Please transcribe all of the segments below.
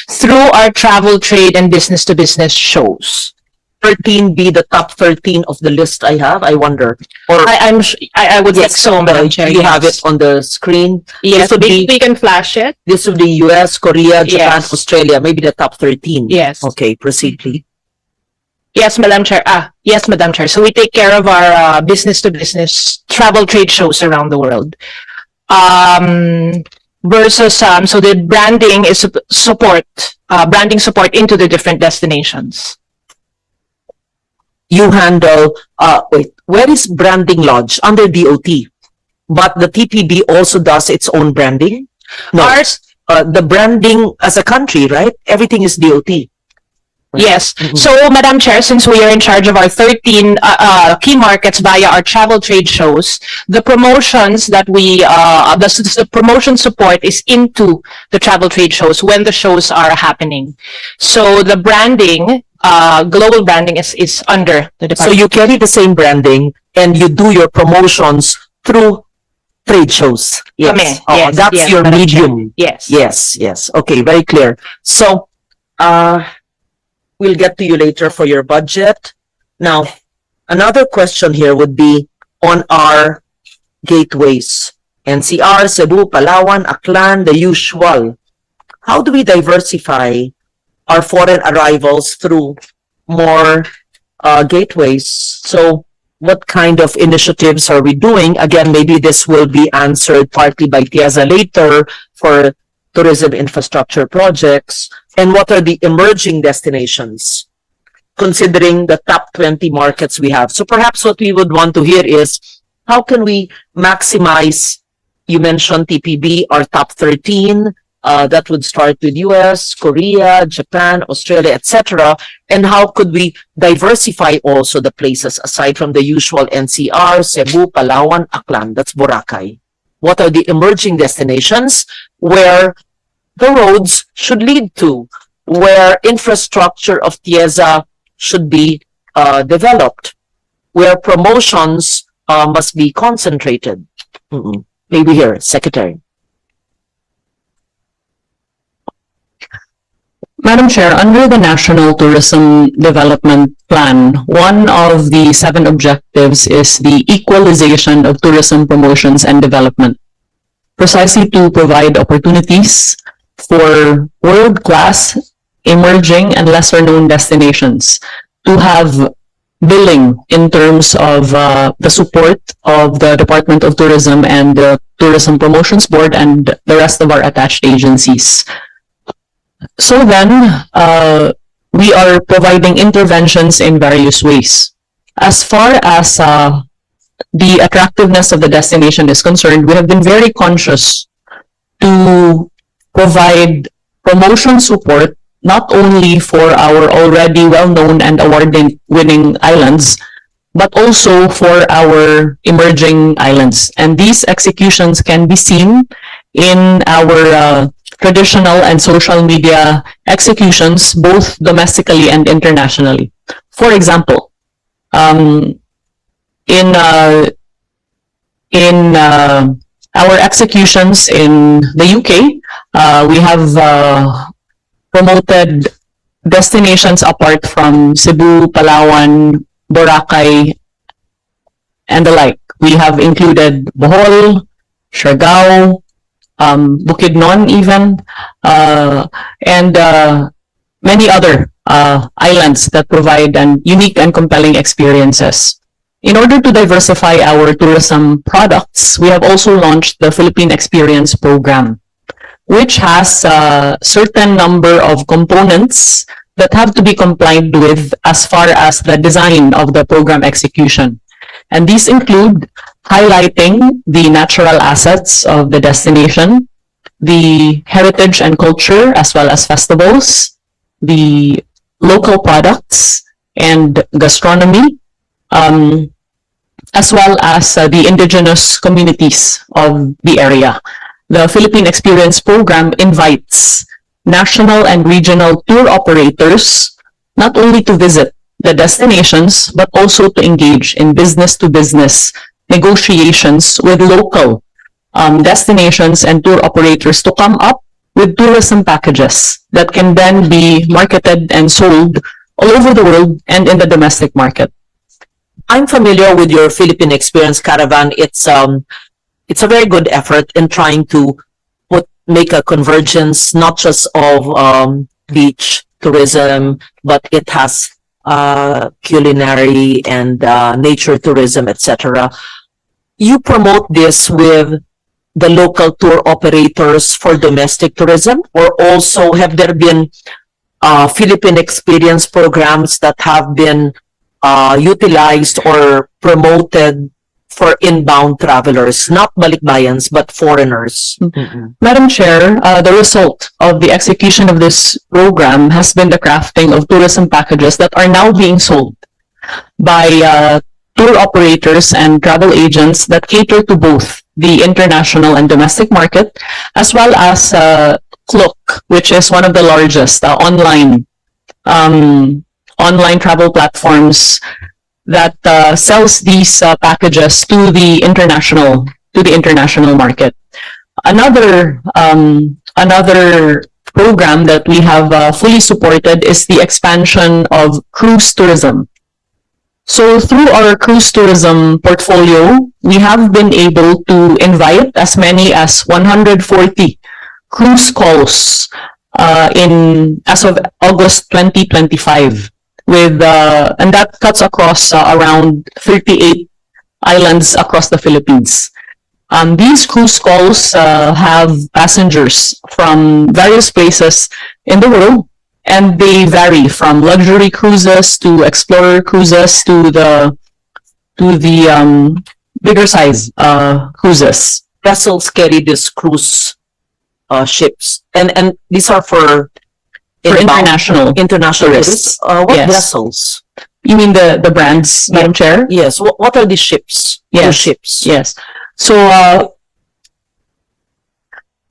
through our travel, trade, and business-to-business shows. 13 be the top 13 of the list I have, I wonder. Or I would think so, Madam Chair. you have it on the screen. Yes, This would be, we can flash it. this would be US, Korea, Japan, Yes. Australia, maybe the top 13. Yes. Okay, proceed, please. Yes, Madam Chair. Yes, Madam Chair. So we take care of our business-to-business travel trade shows around the world. Versus so the branding is branding support into the different destinations. You handle, wait, where is branding lodge? Under DOT. But the TPB also does its own branding? No, Ours, the branding as a country, right? Everything is DOT. yes. So, Madam Chair, since we are in charge of our 13 key markets via our travel trade shows, the promotions that the promotion support is into the travel trade shows when the shows are happening. So the branding, global branding is under the So department. you carry the same branding and you do your promotions through trade shows. Yes. Kami. Oh, Yes, that's yes, your Madam Chair. medium. Yes. Yes, yes. Okay, very clear. So, we'll get to you later for your budget. Now, another question here would be on our gateways. NCR, Cebu, Palawan, Aklan, the usual. How do we diversify our foreign arrivals through more gateways? So, what kind of initiatives are we doing? Again, maybe this will be answered partly by Tiaza later for tourism infrastructure projects. And what are the emerging destinations, considering the top 20 markets we have? So perhaps what we would want to hear is, how can we maximize, you mentioned TPB, our top 13, that would start with US, Korea, Japan, Australia, etc. And how could we diversify also the places aside from the usual NCR, Cebu, Palawan, Aklan, that's Boracay? What are the emerging destinations where the roads should lead to, where infrastructure of Tieza should be developed, where promotions must be concentrated? Maybe here, Secretary. Madam Chair, under the National Tourism Development Plan, one of the 7 objectives is the equalization of tourism promotions and development, precisely to provide opportunities for world-class, emerging, and lesser-known destinations to have billing in terms of the support of the Department of Tourism and the Tourism Promotions Board and the rest of our attached agencies. So then, we are providing interventions in various ways. As far as the attractiveness of the destination is concerned, we have been very conscious to provide promotion support not only for our already well-known and award-winning islands, but also for our emerging islands. And these executions can be seen in our traditional and social media executions, both domestically and internationally. For example, in our executions in the UK, we have promoted destinations apart from Cebu, Palawan, Boracay, and the like. We have included Bohol, Siargao, Bukidnon even, and many other islands that provide unique and compelling experiences. In order to diversify our tourism products, we have also launched the Philippine Experience Program, which has a certain number of components that have to be complied with as far as the design of the program execution. And these include highlighting the natural assets of the destination, the heritage and culture, as well as festivals, the local products and gastronomy, as well as the indigenous communities of the area. The Philippine Experience Program invites national and regional tour operators not only to visit the destinations, but also to engage in business-to-business negotiations with local destinations and tour operators to come up with tourism packages that can then be marketed and sold all over the world and in the domestic market. I'm familiar with your Philippine Experience Caravan. It's a very good effort in trying to make a convergence, not just of beach tourism, but it has culinary and nature tourism, etc. You promote this with the local tour operators for domestic tourism, or also have there been Philippine experience programs that have been utilized or promoted for inbound travelers, not balikbayans, but foreigners? Madam Chair, the result of the execution of this program has been the crafting of tourism packages that are now being sold by tour operators and travel agents that cater to both the international and domestic market, as well as Klook, which is one of the largest online travel platforms that sells these packages to the international market. Another program that we have fully supported is the expansion of cruise tourism. So through our cruise tourism portfolio, we have been able to invite as many as 140 cruise calls as of August 2025. And that cuts across around 38 islands across the Philippines. These cruise calls have passengers from various places in the world, and they vary from luxury cruises to explorer cruises to the bigger size cruises. Vessels carry these cruise ships, and these are for international tourists. What Yes. vessels? You mean the brands, Madam Chair? Yes. What are these ships? Yes. Cruise ships. Yes. So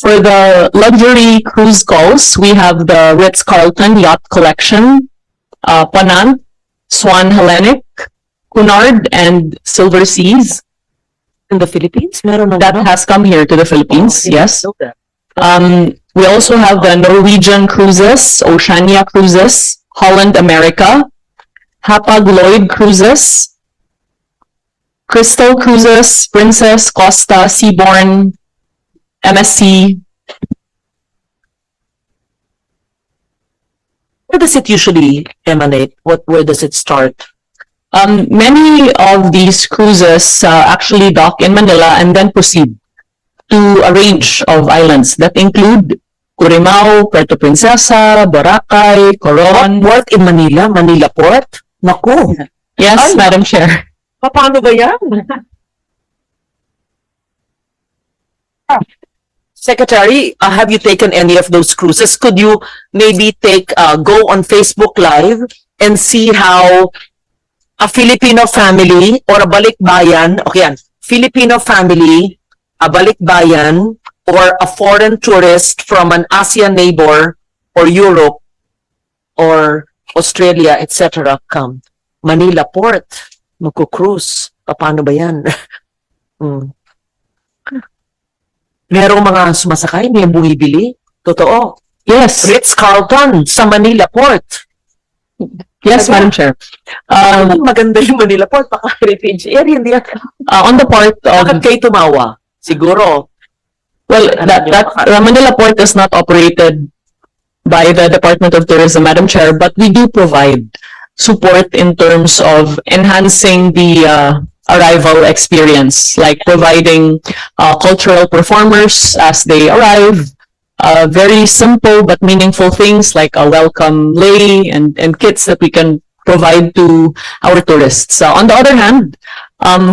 for the luxury cruise calls, we have the Ritz-Carlton Yacht Collection, Panang, Swan Hellenic, Cunard, and Silver Seas. In the Philippines, meron na That has come here to the Philippines, Oh, yes. know that. We also have the Norwegian Cruises, Oceania Cruises, Holland America, Hapag Lloyd Cruises, Crystal Cruises, Princess, Costa, Seabourn, MSC. Where does it usually emanate? Where does it start? Many of these cruises actually dock in Manila and then proceed to a range of islands that include Curimao, Puerto Princesa, Boracay, Coron. Port in Manila? Manila Port? Naku! Yes, Ay. Madam Chair. Paano ba yan? Secretary, have you taken any of those cruises? Could you maybe go on Facebook Live and see how a Filipino family or a balikbayan, okay yan, Filipino family, a balikbayan, or a foreign tourist from an ASEAN neighbor or Europe or Australia, etc. come. Manila Port, magko-cruise. Paano ba yan? Merong mga sumasakay, may bumibili. Totoo. Yes. Ritz-Carlton sa Manila Port. Yes, Talaga? Madam Chair. Maganda yung Manila Port, baka heritage area. Hindi On the part Bakit of, kayo tumawa? Siguro. well, the Manila Port is not operated by the Department of Tourism, Madam Chair, but we do provide support in terms of enhancing the arrival experience, like providing cultural performers as they arrive, very simple but meaningful things like a welcome lei and kits that we can provide to our tourists. On the other hand,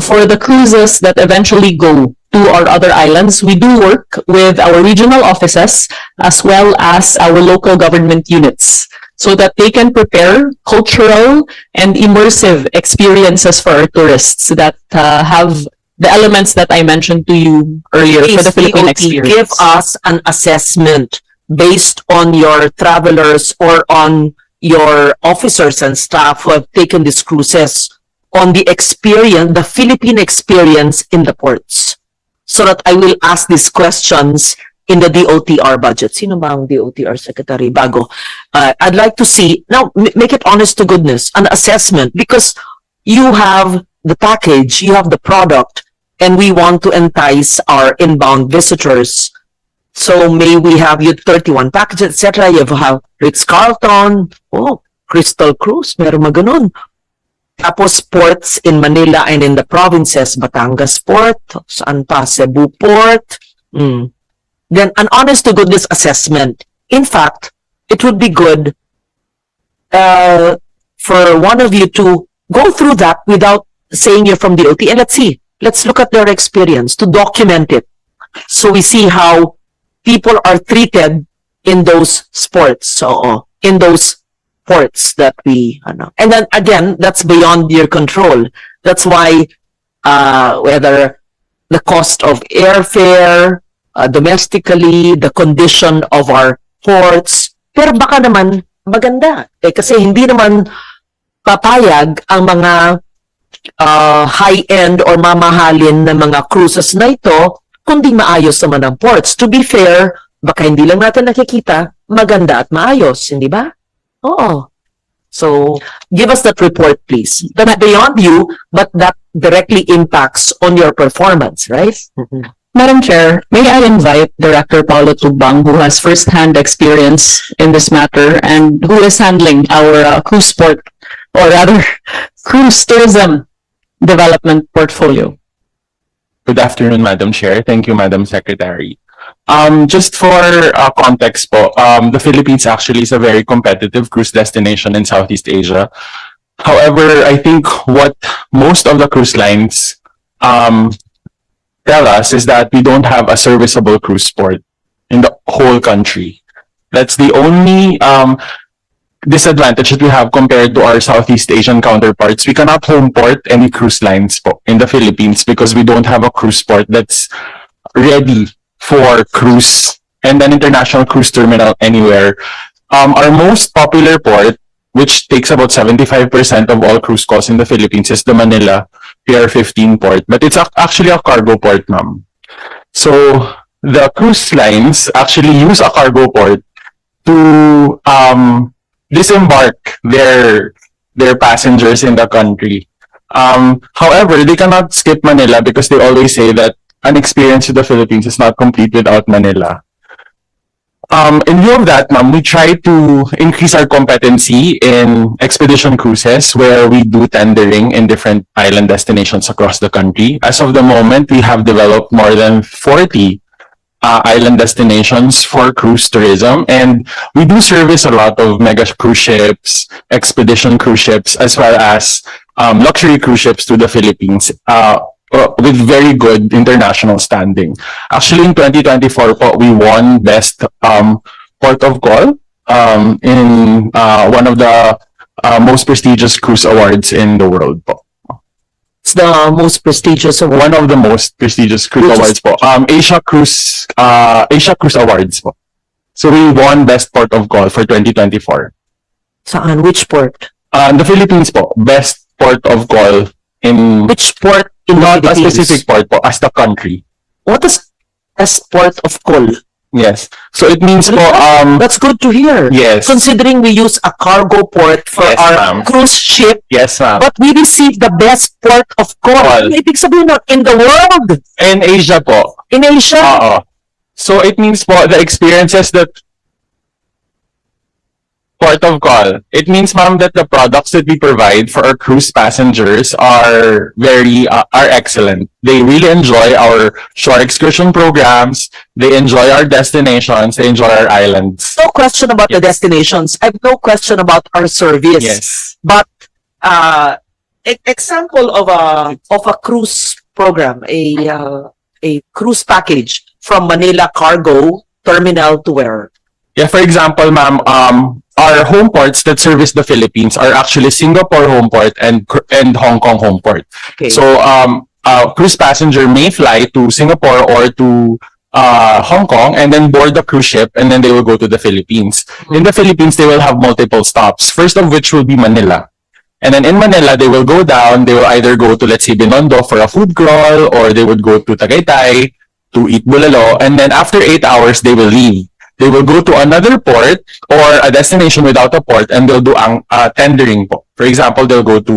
for the cruises that eventually go to our other islands, we do work with our regional offices as well as our local government units so that they can prepare cultural and immersive experiences for our tourists that have the elements that I mentioned to you earlier for the Philippine DOT, experience. give us an assessment based on your travelers or on your officers and staff who have taken these cruises on the experience, the Philippine experience in the ports. So that I will ask these questions in the DOTR budget. Sino ba ang DOTR secretary? Bago. I'd like to see, now, make it honest to goodness, an assessment, because you have the package, you have the product, and we want to entice our inbound visitors. So may we have you 31 packages, etc. You have Ritz-Carlton, oh, Crystal Cruise, meron maganon. Tapos ports in Manila and in the provinces, Batangas Port, saan pa, Cebu Port. Then an honest to goodness assessment. In fact, it would be good for one of you to go through that without saying you're from DOT, and let's see. Let's look at their experience to document it. So we see how people are treated in those sports. So in those ports that we, and then again, that's beyond your control. That's why whether the cost of airfare, domestically, the condition of our ports, pero baka naman maganda. Kasi hindi naman papayag ang mga high-end or mamahalin na mga cruises na ito, kundi maayos naman ang ports. To be fair, baka hindi lang natin nakikita, maganda at maayos, hindi ba? Oo. So, give us that report, please. Not beyond you, but that directly impacts on your performance, right? Madam Chair, may I invite Director Paulo Tugbang, who has first-hand experience in this matter and who is handling our cruise port, or rather, cruise tourism development portfolio. Good afternoon, Madam Chair. Thank you, Madam Secretary. Just for context po, the Philippines actually is a very competitive cruise destination in Southeast Asia. However, I think what most of the cruise lines tell us is that we don't have a serviceable cruise port in the whole country. That's the only disadvantage that we have compared to our Southeast Asian counterparts. We cannot home port any cruise lines po in the Philippines because we don't have a cruise port that's ready for cruise and an international cruise terminal anywhere. Our most popular port, which takes about 75% of all cruise calls in the Philippines, is the Manila Pier 15 port. But it's actually a cargo port, ma'am. So the cruise lines actually use a cargo port to disembark their passengers in the country. However, they cannot skip Manila because they always say that an experience to the Philippines is not complete without Manila. In view of that, ma'am, we try to increase our competency in expedition cruises where we do tendering in different island destinations across the country. As of the moment, we have developed more than 40 island destinations for cruise tourism, and we do service a lot of mega cruise ships, expedition cruise ships, as well as luxury cruise ships to the Philippines. With very good international standing. Actually, in 2024 po, we won Best Port of Call in one of the most prestigious cruise awards in the world po. It's the most prestigious award. One of the most prestigious cruise awards po. Asia Cruise Awards po. So we won Best Port of Call for 2024. Saan? Which port? The Philippines po, Best Port of Call in Which port in not the a Philippines? specific port po, as the country. What is best port of call? Yes. So it means po, That's good to hear. yes. Considering we use a cargo port for Yes, our ma'am. cruise ship, Yes, ma'am. but we receive the best port of call. Call. Ibig sabihin nun, in the world, In Asia po. in Asia. Oo. So it means po, the experiences that Port of Call, it means, ma'am, that the products that we provide for our cruise passengers are are excellent. They really enjoy our shore excursion programs. They enjoy our destinations. They enjoy our islands. No question about the destinations. I have no question about our service. Yes. But example of a cruise program, a cruise package from Manila Cargo Terminal to where? Yeah, for example, ma'am, our home ports that service the Philippines are actually Singapore home port and Hong Kong home port. Okay. So, a cruise passenger may fly to Singapore or to Hong Kong and then board the cruise ship, and then they will go to the Philippines. In the Philippines, they will have multiple stops, first of which will be Manila. And then in Manila, they will go down, they will either go to, let's say, Binondo for a food crawl, or they would go to Tagaytay to eat bulalo, and then after 8 hours, they will leave. They will go to another port or a destination without a port, and they'll do tendering po. For example, they'll go to